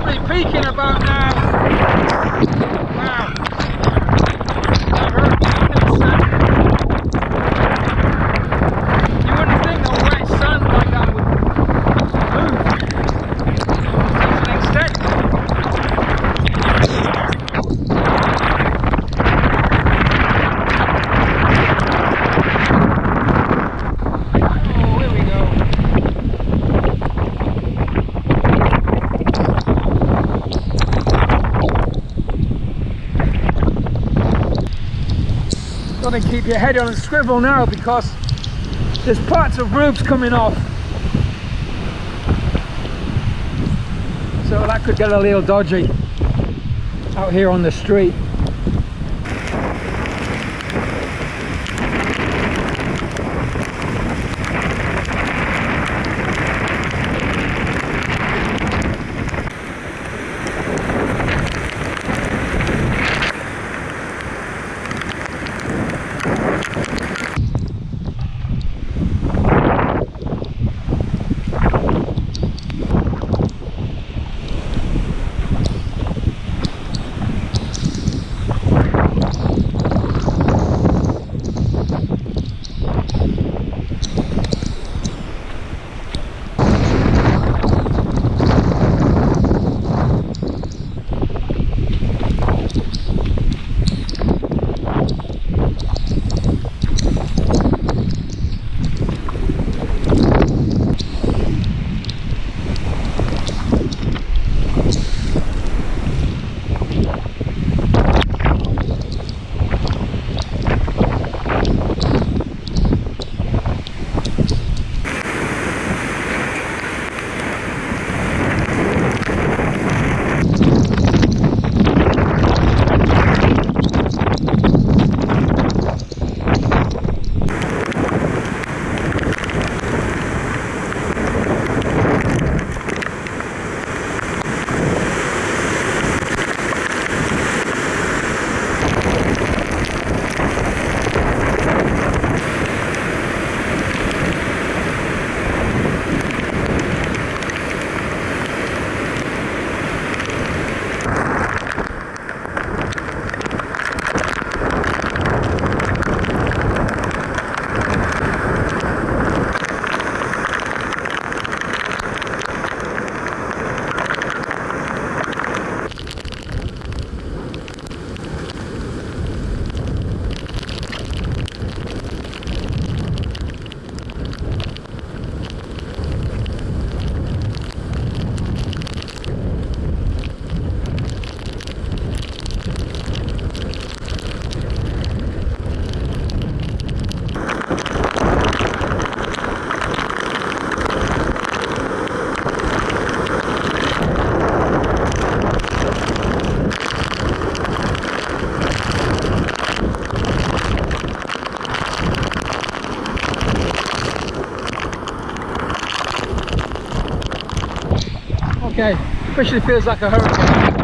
probably peaking about now. Wow. That hurt. You wouldn't think that wet sand like that would move to such an extent. Got to keep your head on a swivel now because there's parts of roofs coming off, so that could get a little dodgy out here on the street. Okay, officially feels like a hurricane.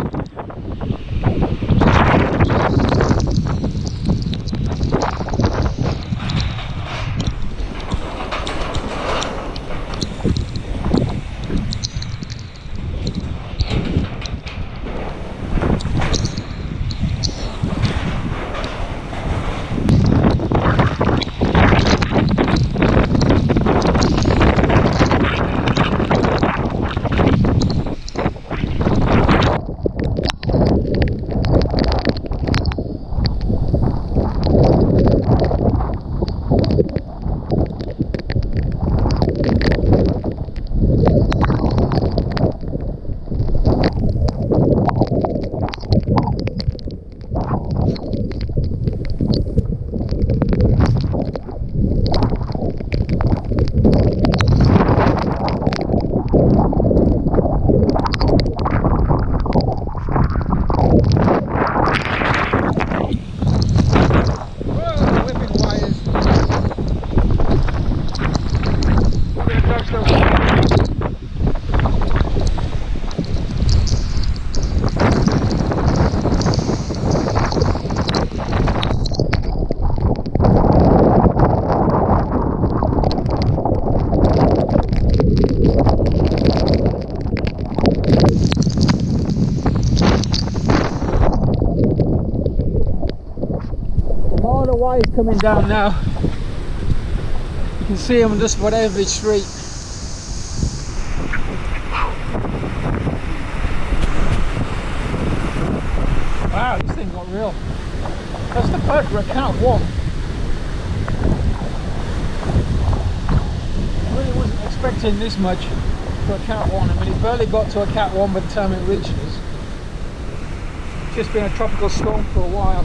waves coming down now. You can see them just about every street. Wow, this thing got real. That's the perk for a Cat 1. I really wasn't expecting this much for a Cat 1. I mean, it barely got to a Cat 1 by the time it reached us. It's just been a tropical storm for a while.